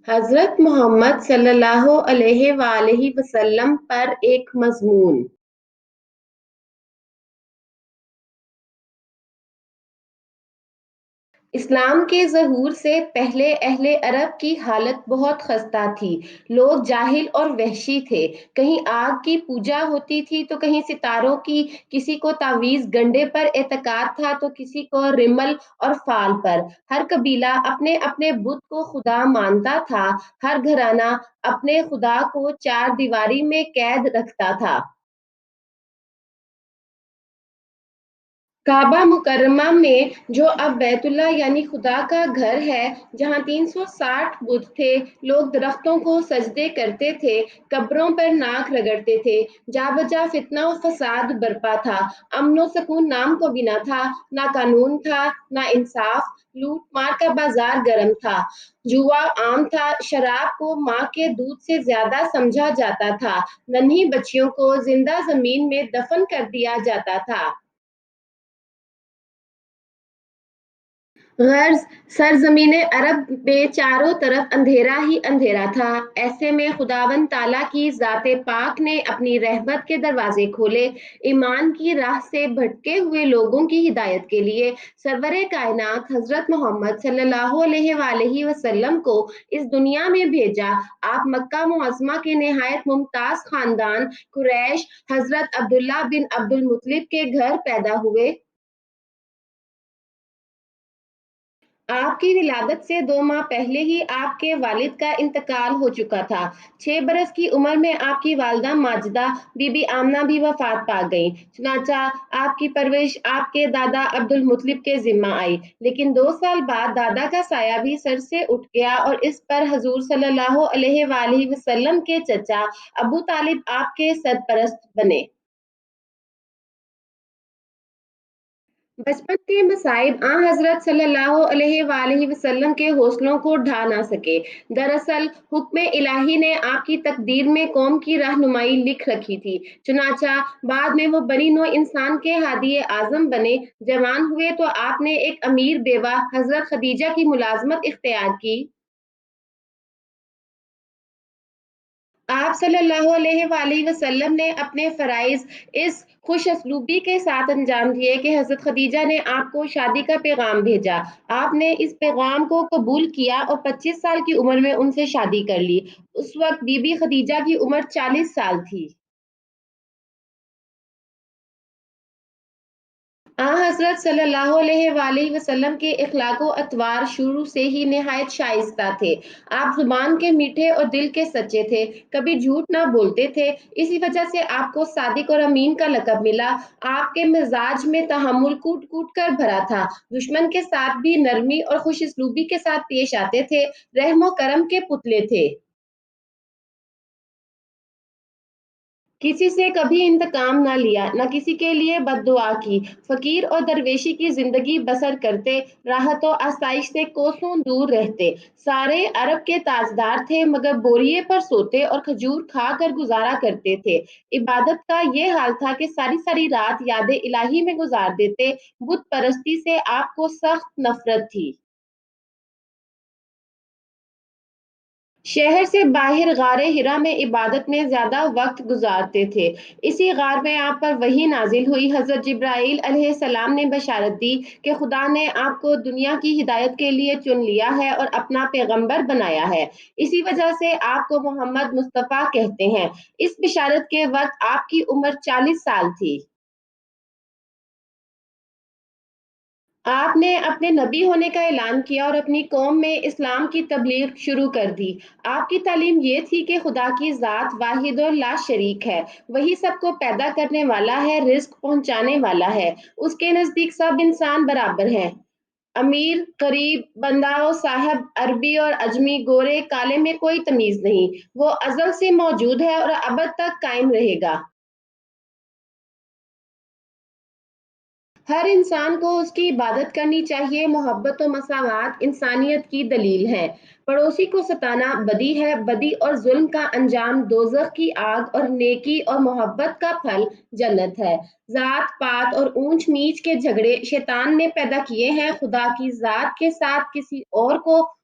حضرت محمد صلی اللہ علیہ وآلہ وسلم پر ایک مضمون۔ اسلام کے ظہور سے پہلے اہل عرب کی حالت بہت خستہ تھی۔ لوگ جاہل اور وحشی تھے۔ کہیں آگ کی پوجا ہوتی تھی تو کہیں ستاروں کی، کسی کو تعویذ گنڈے پر اعتقاد تھا تو کسی کو رمل اور فال پر۔ ہر قبیلہ اپنے اپنے بت کو خدا مانتا تھا۔ ہر گھرانہ اپنے خدا کو چار دیواری میں قید رکھتا تھا۔ کعبہ مکرمہ میں جو اب بیت اللہ یعنی خدا کا گھر ہے، جہاں 360 بت تھے، لوگ درختوں کو سجدے کرتے تھے، قبروں پر ناک رگڑتے تھے، جا بجا فتنہ و فساد برپا تھا، امن و سکون نام کو بھی نہ تھا، نہ قانون تھا، نہ انصاف، لوٹ مار کا بازار گرم تھا، جوا عام تھا، شراب کو ماں کے دودھ سے زیادہ سمجھا جاتا تھا، ننھی بچیوں کو زندہ زمین میں دفن کر دیا جاتا تھا۔ غرض سرزمین عرب میں چاروں طرف اندھیرا ہی اندھیرا تھا۔ ایسے میں خداوند تعالیٰ کی ذات پاک نے اپنی رحمت کے دروازے کھولے، ایمان کی راہ سے بھٹکے ہوئے لوگوں کی ہدایت کے لیے سرور کائنات حضرت محمد صلی اللہ علیہ وآلہ وسلم کو اس دنیا میں بھیجا۔ آپ مکہ معظمہ کے نہایت ممتاز خاندان قریش حضرت عبداللہ بن عبد المطلب کے گھر پیدا ہوئے۔ آپ کی ولادت سے 2 ماہ پہلے ہی آپ کے والد کا انتقال ہو چکا تھا۔ 6 برس کی عمر میں آپ کی والدہ ماجدہ بی بی آمنہ بھی وفات پا گئیں۔ چنانچہ آپ کی پرورش آپ کے دادا عبد المطلب کے ذمہ آئی، لیکن 2 سال بعد دادا کا سایہ بھی سر سے اٹھ گیا اور اس پر حضور صلی اللہ علیہ وآلہ وسلم کے چچا ابو طالب آپ کے سرپرست بنے۔ بچپن کے مصائب آن حضرت صلی اللہ علیہ وآلہ وسلم کے حوصلوں کو ڈھا نہ سکے۔ دراصل حکم الہی نے آپ کی تقدیر میں قوم کی رہنمائی لکھ رکھی تھی، چنانچہ بعد میں وہ بنی نوع انسان کے ہادی اعظم بنے۔ جوان ہوئے تو آپ نے ایک امیر بیوہ حضرت خدیجہ کی ملازمت اختیار کی۔ آپ صلی اللہ علیہ وآلہ وسلم نے اپنے فرائض اس خوش اسلوبی کے ساتھ انجام دیے کہ حضرت خدیجہ نے آپ کو شادی کا پیغام بھیجا۔ آپ نے اس پیغام کو قبول کیا اور 25 سال کی عمر میں ان سے شادی کر لی۔ اس وقت بی بی خدیجہ کی عمر 40 سال تھی۔ حضرت صلی اللہ علیہ وآلہ وسلم کے اخلاق و اطوار شروع سے ہی نہایت شائستہ تھے۔ آپ زبان کے میٹھے اور دل کے سچے تھے، کبھی جھوٹ نہ بولتے تھے، اسی وجہ سے آپ کو صادق اور امین کا لقب ملا۔ آپ کے مزاج میں تحمل کوٹ کوٹ کر بھرا تھا، دشمن کے ساتھ بھی نرمی اور خوش اسلوبی کے ساتھ پیش آتے تھے، رحم و کرم کے پتلے تھے۔ کسی سے کبھی انتقام نہ لیا، نہ کسی کے لیے بد دعا کی، فقیر اور درویشی کی زندگی بسر کرتے، راحت و آسائش سے کوسوں دور رہتے۔ سارے عرب کے تاجدار تھے مگر بوریے پر سوتے اور کھجور کھا کر گزارا کرتے تھے۔ عبادت کا یہ حال تھا کہ ساری ساری رات یاد الہی میں گزار دیتے۔ بت پرستی سے آپ کو سخت نفرت تھی۔ شہر سے باہر غار حرا میں عبادت میں زیادہ وقت گزارتے تھے۔ اسی غار میں آپ پر وحی نازل ہوئی۔ حضرت جبرائیل علیہ السلام نے بشارت دی کہ خدا نے آپ کو دنیا کی ہدایت کے لیے چن لیا ہے اور اپنا پیغمبر بنایا ہے، اسی وجہ سے آپ کو محمد مصطفیٰ کہتے ہیں۔ اس بشارت کے وقت آپ کی عمر 40 سال تھی۔ آپ نے اپنے نبی ہونے کا اعلان کیا اور اپنی قوم میں اسلام کی تبلیغ شروع کر دی۔ آپ کی تعلیم یہ تھی کہ خدا کی ذات واحد اور لا شریک ہے، وہی سب کو پیدا کرنے والا ہے، رزق پہنچانے والا ہے، اس کے نزدیک سب انسان برابر ہیں، امیر غریب بندہ و صاحب، عربی اور عجمی، گورے کالے میں کوئی تمیز نہیں، وہ ازل سے موجود ہے اور ابد تک قائم رہے گا۔ ہر انسان کو اس کی عبادت کرنی چاہیے، محبت و مساوات انسانیت کی دلیل ہے۔ پڑوسی کو ستانا بدی ہے، بدی اور ظلم کا انجام دوزخ کی آگ اور نیکی اور محبت کا پھل جنت ہے۔ ذات پات اور اونچ نیچ کے جھگڑے شیطان نے پیدا کیے ہیں، خدا کی ذات کے ساتھ کسی اور کو